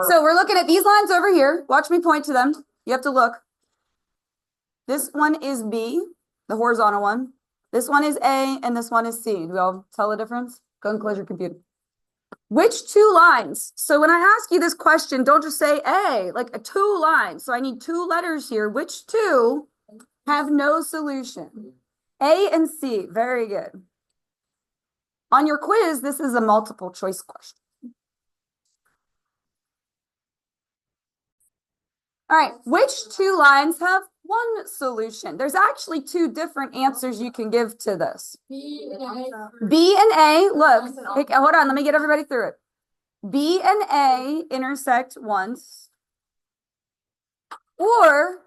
So we're looking at these lines over here. Watch me point to them. You have to look. This one is B, the horizontal one. This one is A, and this one is C. Do we all tell the difference? Go and close your computer. Which two lines? So when I ask you this question, don't just say A, like a two lines. So I need two letters here. Which two have no solution? A and C. Very good. On your quiz, this is a multiple choice question. All right, which two lines have one solution? There's actually two different answers you can give to this. B and A, look, hold on, let me get everybody through it. B and A intersect once, or,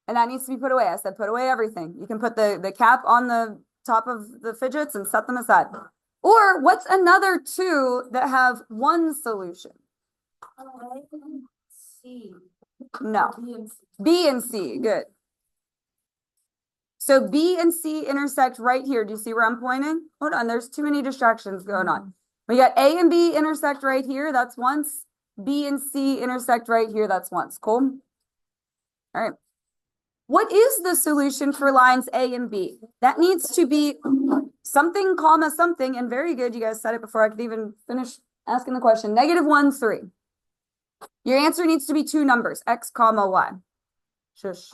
and that needs to be put away. I said put away everything. You can put the cap on the top of the fidgets and set them aside. Or what's another two that have one solution? C. No. B and C. Good. So B and C intersect right here. Do you see where I'm pointing? Hold on. There's too many distractions going on. We got A and B intersect right here. That's once. B and C intersect right here. That's once. Cool. All right. What is the solution for lines A and B? That needs to be something, comma, something. And very good. You guys said it before I could even finish asking the question. -1, 3. Your answer needs to be two numbers, X, comma, Y. Shush.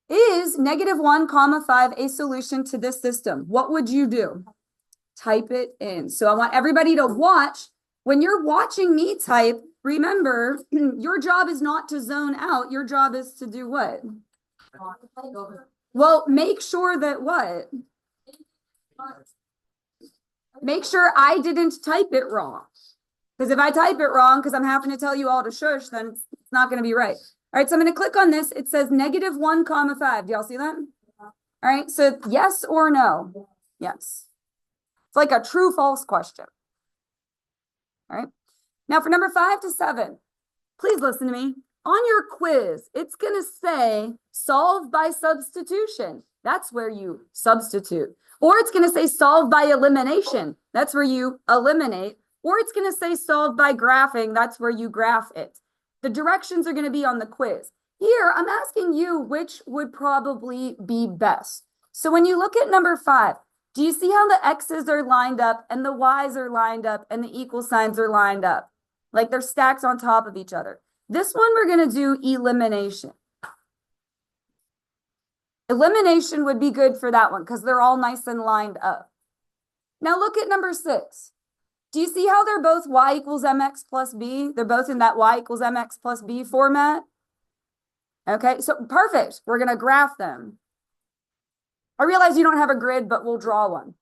Is -1, 5 a solution to this system? What would you do? Type it in. So I want everybody to watch. When you're watching me type, remember, your job is not to zone out. Your job is to do what? Well, make sure that what? Make sure I didn't type it wrong. Because if I type it wrong, because I'm having to tell you all to shush, then it's not going to be right. All right, so I'm going to click on this. It says -1, 5. Do y'all see that? All right, so yes or no? Yes. It's like a true false question. All right. Now for number 5 to 7, please listen to me. On your quiz, it's going to say solve by substitution. That's where you substitute. Or it's going to say solve by elimination. That's where you eliminate. Or it's going to say solve by graphing. That's where you graph it. The directions are going to be on the quiz. Here, I'm asking you which would probably be best. So when you look at number 5, do you see how the X's are lined up and the Y's are lined up and the equal signs are lined up? Like they're stacked on top of each other. This one, we're going to do elimination. Elimination would be good for that one because they're all nice and lined up. Now look at number 6. Do you see how they're both y equals mx plus b? They're both in that y equals mx plus b format. Okay, so perfect. We're going to graph them. I realize you don't have a grid, but we'll draw one.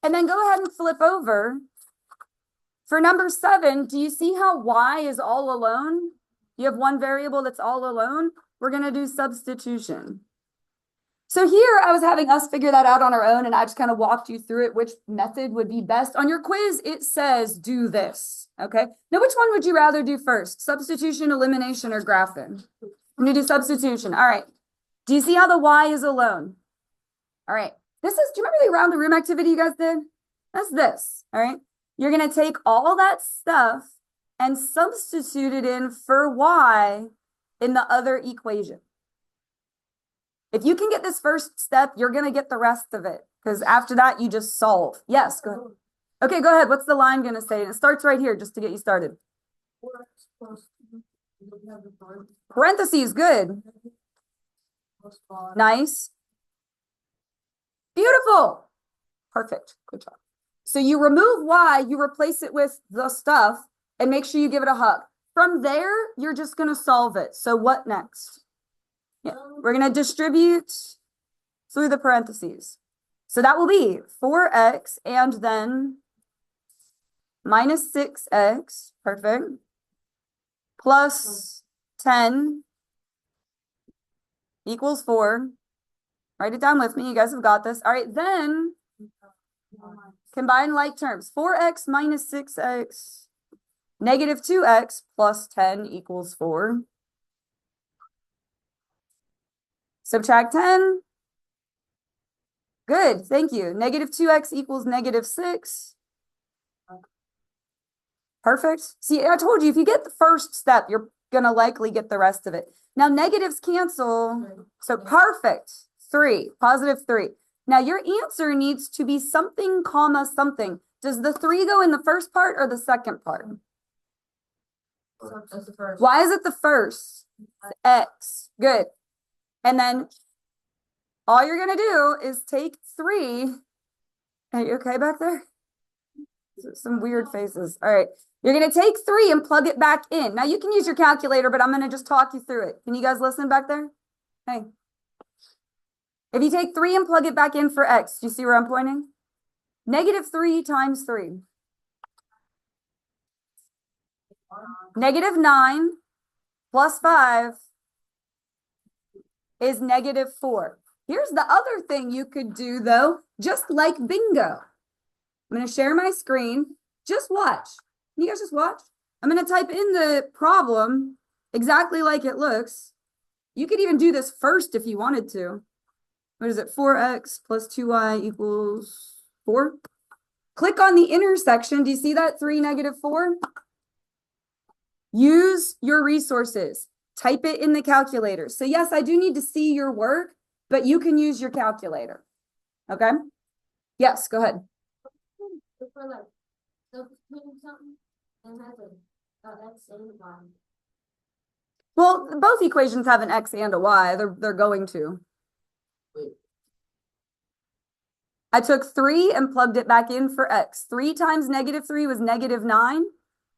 And then go ahead and flip over. For number 7, do you see how y is all alone? You have one variable that's all alone. We're going to do substitution. So here I was having us figure that out on our own, and I just kind of walked you through it, which method would be best. On your quiz, it says do this, okay? Now, which one would you rather do first? Substitution, elimination, or graphing? I'm going to do substitution. All right. Do you see how the y is alone? All right. This is, do you remember the around the room activity you guys did? That's this, all right? You're going to take all that stuff and substitute it in for y in the other equation. If you can get this first step, you're going to get the rest of it. Because after that, you just solve. Yes, go ahead. Okay, go ahead. What's the line going to say? And it starts right here just to get you started. Parentheses, good. Nice. Beautiful. Perfect. Good job. So you remove y, you replace it with the stuff, and make sure you give it a hug. From there, you're just going to solve it. So what next? Yeah, we're going to distribute through the parentheses. So that will be 4x and then minus 6x, perfect, plus 10 equals 4. Write it down with me. You guys have got this. All right, then combine like terms. 4x minus 6x, negative 2x plus 10 equals 4. Subtract 10. Good, thank you. Negative 2x equals negative 6. Perfect. See, I told you, if you get the first step, you're gonna likely get the rest of it. Now, negatives cancel. So perfect. 3, positive 3. Now, your answer needs to be something, comma, something. Does the 3 go in the first part or the second part? That's the first. Why is it the first? X. Good. And then all you're gonna do is take 3. Are you okay back there? Some weird faces. All right. You're going to take 3 and plug it back in. Now you can use your calculator, but I'm going to just talk you through it. Can you guys listen back there? Hey. If you take 3 and plug it back in for X, do you see where I'm pointing? -3 times 3. -9 plus 5 is -4. Here's the other thing you could do though, just like bingo. I'm going to share my screen. Just watch. Can you guys just watch? I'm going to type in the problem exactly like it looks. You could even do this first if you wanted to. What is it? 4x plus 2y equals 4. Click on the intersection. Do you see that? 3, -4. Use your resources. Type it in the calculator. So yes, I do need to see your work, but you can use your calculator. Okay? Yes, go ahead. For like substituting something and has a X and Y. Well, both equations have an X and a Y. They're going to. Wait. I took 3 and plugged it back in for X. 3 times -3 was -9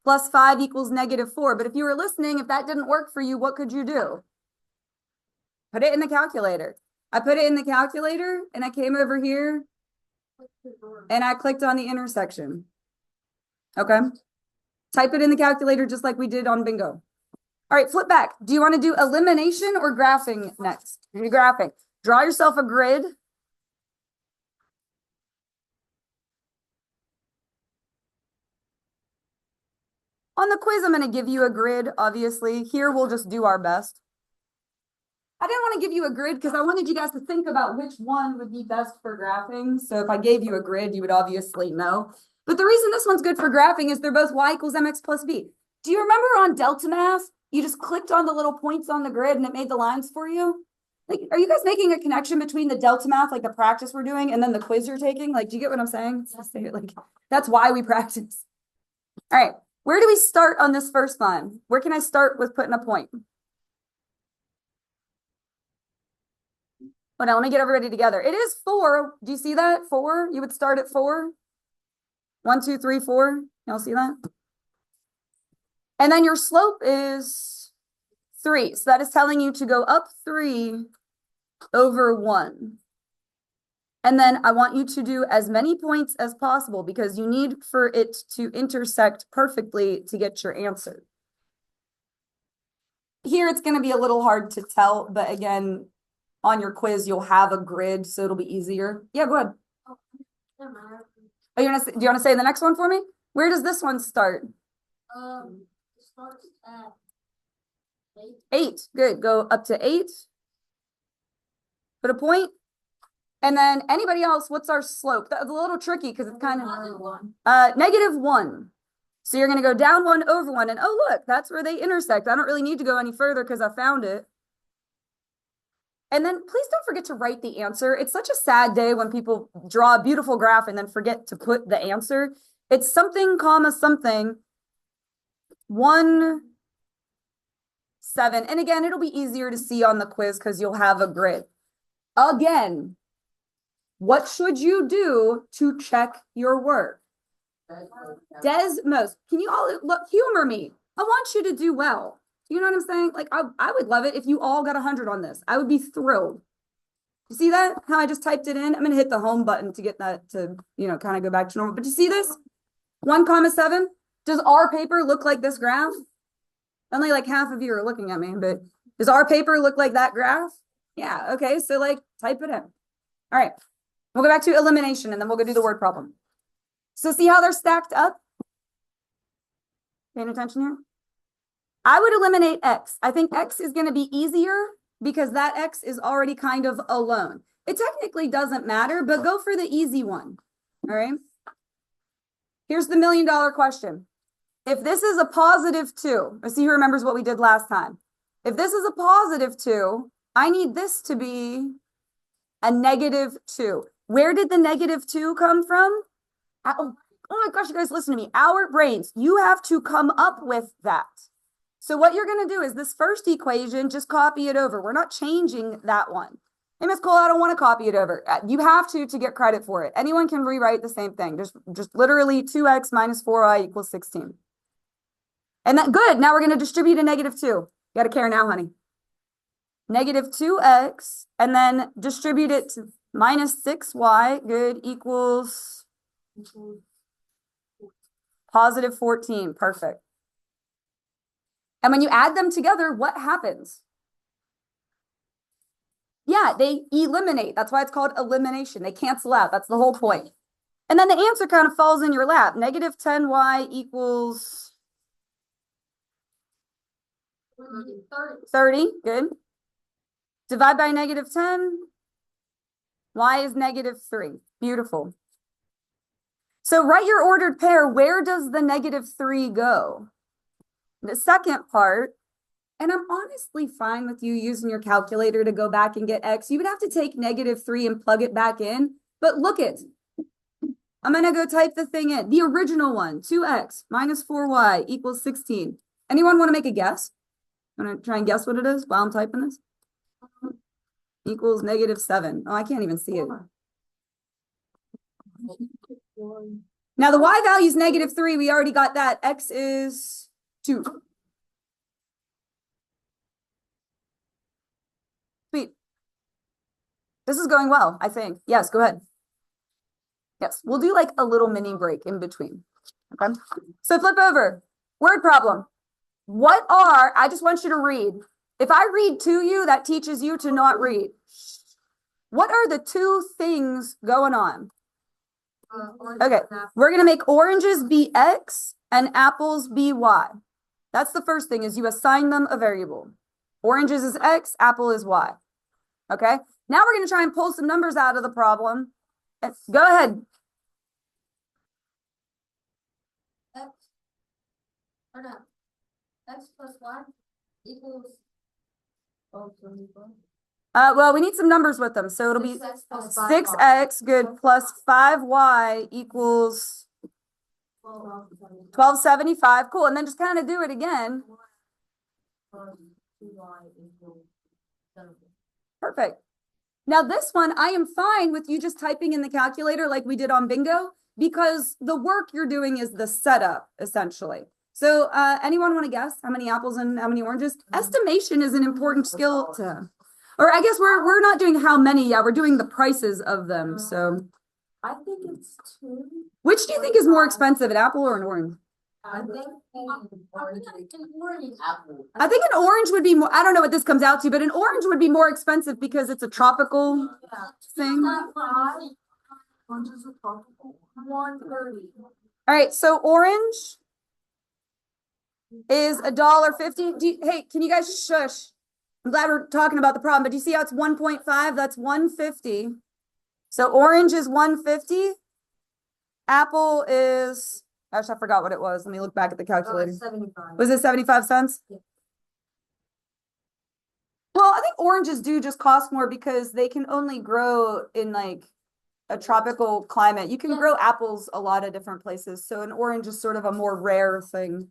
plus 5 equals -4. But if you were listening, if that didn't work for you, what could you do? Put it in the calculator. I put it in the calculator and I came over here and I clicked on the intersection. Okay. Type it in the calculator just like we did on bingo. All right, flip back. Do you want to do elimination or graphing next? You're graphing. Draw yourself a grid. On the quiz, I'm going to give you a grid, obviously. Here, we'll just do our best. I didn't want to give you a grid because I wanted you guys to think about which one would be best for graphing. So if I gave you a grid, you would obviously know. But the reason this one's good for graphing is they're both y equals mx plus b. Do you remember on delta math, you just clicked on the little points on the grid and it made the lines for you? Like, are you guys making a connection between the delta math, like the practice we're doing, and then the quiz you're taking? Like, do you get what I'm saying? Like, that's why we practice. All right, where do we start on this first line? Where can I start with putting a point? Oh, now let me get everybody together. It is 4. Do you see that? 4. You would start at 4. 1, 2, 3, 4. Y'all see that? And then your slope is 3. So that is telling you to go up 3 over 1. And then I want you to do as many points as possible because you need for it to intersect perfectly to get your answer. Here it's going to be a little hard to tell, but again, on your quiz, you'll have a grid, so it'll be easier. Yeah, go ahead. Oh, do you want to say the next one for me? Where does this one start? It starts at 8. 8. Good. Go up to 8. Put a point. And then anybody else, what's our slope? That's a little tricky because it's kind of -1. So you're going to go down 1 over 1. And oh, look, that's where they intersect. I don't really need to go any further because I found it. And then please don't forget to write the answer. It's such a sad day when people draw a beautiful graph and then forget to put the answer. It's something, comma, something. 1, 7. And again, it'll be easier to see on the quiz because you'll have a grid. Again, what should you do to check your work? Desmos, can you all humor me? I want you to do well. You know what I'm saying? Like, I would love it if you all got 100 on this. I would be thrilled. You see that? How I just typed it in? I'm going to hit the home button to get that to, kind of go back to normal. But you see this? 1,7. Does our paper look like this graph? Only like half of you are looking at me, but does our paper look like that graph? Yeah. Okay. So type it in. All right. We'll go back to elimination and then we'll go do the word problem. So see how they're stacked up? Paying attention here? I would eliminate X. I think X is going to be easier because that X is already kind of alone. It technically doesn't matter, but go for the easy one. All right. Here's the $1 million question. if this is a positive 2, let's see who remembers what we did last time. If this is a positive 2, I need this to be a negative 2. Where did the negative 2 come from? Oh my gosh, you guys, listen to me. Our brains, you have to come up with that. So what you're going to do is this first equation, just copy it over. We're not changing that one. Hey, Ms. Cole, I don't want to copy it over. You have to get credit for it. Anyone can rewrite the same thing. Just literally 2x minus 4y equals 16. And that, good. Now we're going to distribute a negative 2. You got to care now, honey. Negative 2x, and then distribute it to minus 6y, good, equals positive 14. Perfect. And when you add them together, what happens? Yeah, they eliminate. That's why it's called elimination. They cancel out. That's the whole point. And then the answer kind of falls in your lap. Negative 10y equals 30. Good. Divide by negative 10. Y is negative 3. Beautiful. So write your ordered pair. Where does the negative 3 go? The second part, and I'm honestly fine with you using your calculator to go back and get x. You would have to take negative 3 and plug it back in. But look it. I'm going to go type the thing in. The original one, 2x minus 4y equals 16. Anyone want to make a guess? Want to try and guess what it is while I'm typing this? Equals negative 7. Oh, I can't even see it. Now the y value is negative 3. We already got that. X is 2. Sweet. This is going well, I think. Yes, go ahead. Yes, we'll do like a little mini break in between. Okay. So flip over. Word problem. What are, I just want you to read. If I read to you, that teaches you to not read. What are the two things going on? Okay, we're going to make oranges be X and apples be Y. That's the first thing, is you assign them a variable. Oranges is X, apple is Y. Okay, now we're going to try and pull some numbers out of the problem. Go ahead. X, or no, X plus Y equals. Well, we need some numbers with them, so it'll be 6x, good, plus 5y equals 1275. Cool, and then just kind of do it again. Perfect. Now this one, I am fine with you just typing in the calculator like we did on bingo, because the work you're doing is the setup, essentially. So anyone want to guess how many apples and how many oranges? Estimation is an important skill to, or I guess we're not doing how many, yeah, we're doing the prices of them. So I think it's 2. which do you think is more expensive, an apple or an orange? I think I think an orange would be more, I don't know what this comes out to, but an orange would be more expensive because it's a tropical thing. Orange is a tropical. 130. All right, so orange is $1.50. Hey, can you guys shush? I'm glad we're talking about the problem, but do you see how it's 1.5? That's 150. So orange is 150. Apple is, gosh, I forgot what it was. Let me look back at the calculator. 75. Was it 75 cents? Yeah. Well, I think oranges do just cost more because they can only grow in like a tropical climate. You can grow apples a lot of different places. So an orange is sort of a more rare thing.